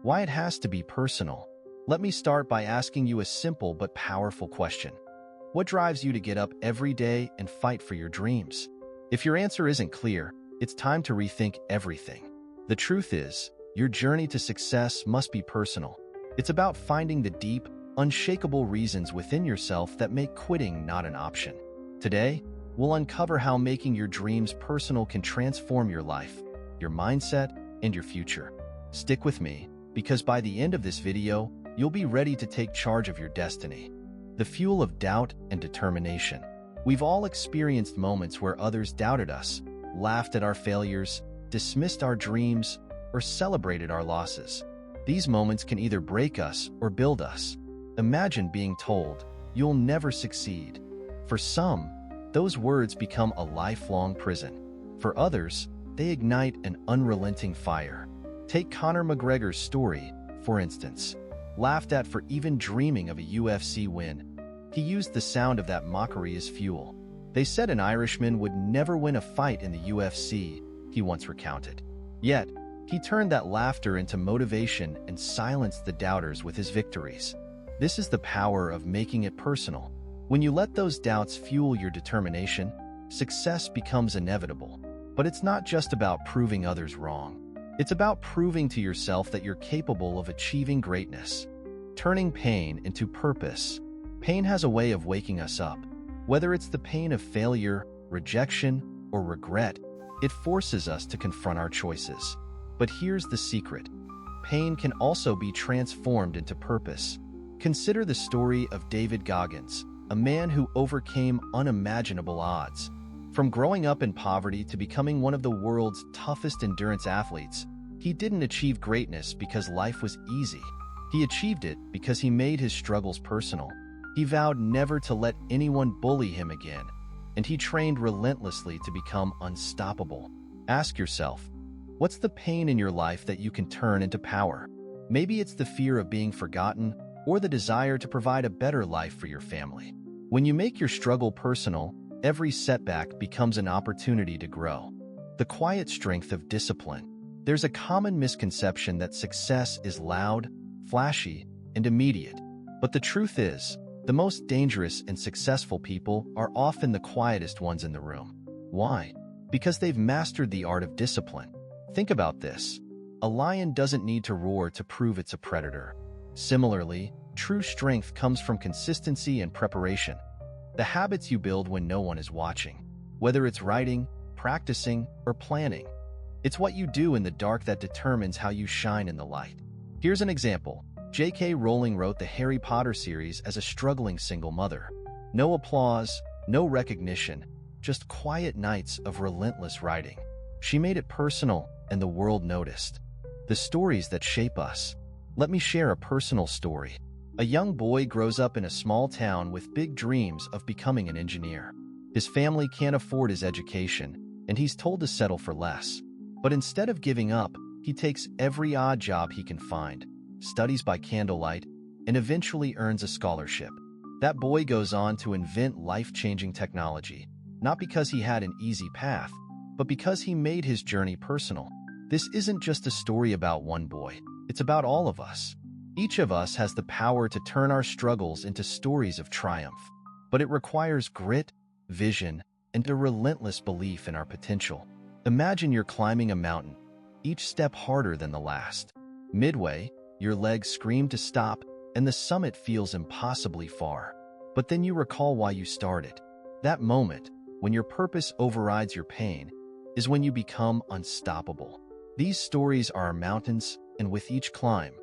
Why it has to be personal. Let me start by asking you a simple but powerful question. What drives you to get up every day and fight for your dreams? If your answer isn't clear, it's time to rethink everything. The truth is, your journey to success must be personal. It's about finding the deep, unshakable reasons within yourself that make quitting not an option. Today, we'll uncover how making your dreams personal can transform your life, your mindset, and your future. Stick with me, because by the end of this video, you'll be ready to take charge of your destiny. The fuel of doubt and determination. We've all experienced moments where others doubted us, laughed at our failures, dismissed our dreams, or celebrated our losses. These moments can either break us or build us. Imagine being told, "You'll never succeed." For some, those words become a lifelong prison. For others, they ignite an unrelenting fire. Take Conor McGregor's story, for instance. Laughed at for even dreaming of a UFC win, he used the sound of that mockery as fuel. They said an Irishman would never win a fight in the UFC, he once recounted. Yet, he turned that laughter into motivation and silenced the doubters with his victories. This is the power of making it personal. When you let those doubts fuel your determination, success becomes inevitable. But it's not just about proving others wrong. It's about proving to yourself that you're capable of achieving greatness. Turning pain into purpose. Pain has a way of waking us up. Whether it's the pain of failure, rejection, or regret, it forces us to confront our choices. But here's the secret. Pain can also be transformed into purpose. Consider the story of David Goggins, a man who overcame unimaginable odds. From growing up in poverty to becoming one of the world's toughest endurance athletes, he didn't achieve greatness because life was easy. He achieved it because he made his struggles personal. He vowed never to let anyone bully him again, and he trained relentlessly to become unstoppable. Ask yourself, what's the pain in your life that you can turn into power? Maybe it's the fear of being forgotten or the desire to provide a better life for your family. When you make your struggle personal, every setback becomes an opportunity to grow. The quiet strength of discipline. There's a common misconception that success is loud, flashy, and immediate. But the truth is, the most dangerous and successful people are often the quietest ones in the room. Why? Because they've mastered the art of discipline. Think about this. A lion doesn't need to roar to prove it's a predator. Similarly, true strength comes from consistency and preparation. The habits you build when no one is watching. Whether it's writing, practicing, or planning. It's what you do in the dark that determines how you shine in the light. Here's an example. J.K. Rowling wrote the Harry Potter series as a struggling single mother. No applause, no recognition, just quiet nights of relentless writing. She made it personal, and the world noticed. The stories that shape us. Let me share a personal story. A young boy grows up in a small town with big dreams of becoming an engineer. His family can't afford his education, and he's told to settle for less. But instead of giving up, he takes every odd job he can find, studies by candlelight, and eventually earns a scholarship. That boy goes on to invent life-changing technology, not because he had an easy path, but because he made his journey personal. This isn't just a story about one boy, it's about all of us. Each of us has the power to turn our struggles into stories of triumph, but it requires grit, vision, and a relentless belief in our potential. Imagine you're climbing a mountain, each step harder than the last. Midway, your legs scream to stop, and the summit feels impossibly far. But then you recall why you started. That moment, when your purpose overrides your pain, is when you become unstoppable. These stories are our mountains, and with each climb,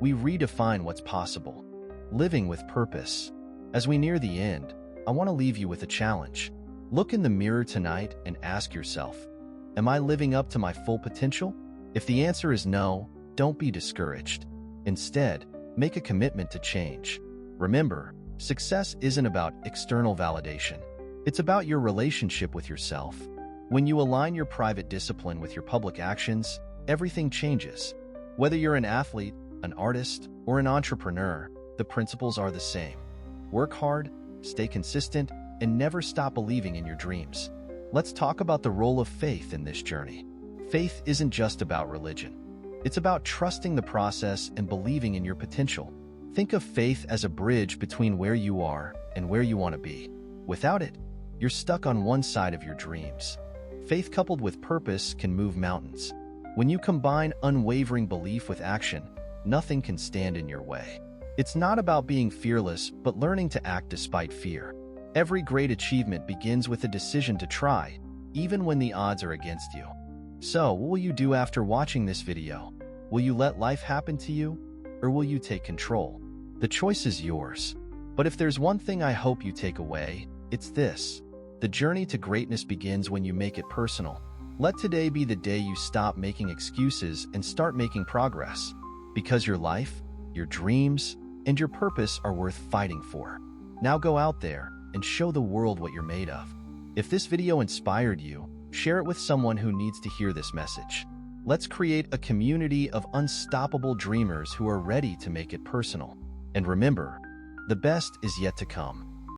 we redefine what's possible. Living with purpose. As we near the end, I want to leave you with a challenge. Look in the mirror tonight and ask yourself, am I living up to my full potential? If the answer is no, don't be discouraged. Instead, make a commitment to change. Remember, success isn't about external validation. It's about your relationship with yourself. When you align your private discipline with your public actions, everything changes. Whether you're an athlete, an artist, or an entrepreneur, the principles are the same. Work hard, stay consistent, and never stop believing in your dreams. Let's talk about the role of faith in this journey. Faith isn't just about religion. It's about trusting the process and believing in your potential. Think of faith as a bridge between where you are and where you want to be. Without it, you're stuck on one side of your dreams. Faith coupled with purpose can move mountains. When you combine unwavering belief with action, nothing can stand in your way. It's not about being fearless, but learning to act despite fear. Every great achievement begins with a decision to try, even when the odds are against you. So, what will you do after watching this video? Will you let life happen to you, or will you take control? The choice is yours. But if there's one thing I hope you take away, it's this. The journey to greatness begins when you make it personal. Let today be the day you stop making excuses and start making progress. Because your life, your dreams, and your purpose are worth fighting for. Now go out there and show the world what you're made of. If this video inspired you, share it with someone who needs to hear this message. Let's create a community of unstoppable dreamers who are ready to make it personal. And remember, the best is yet to come.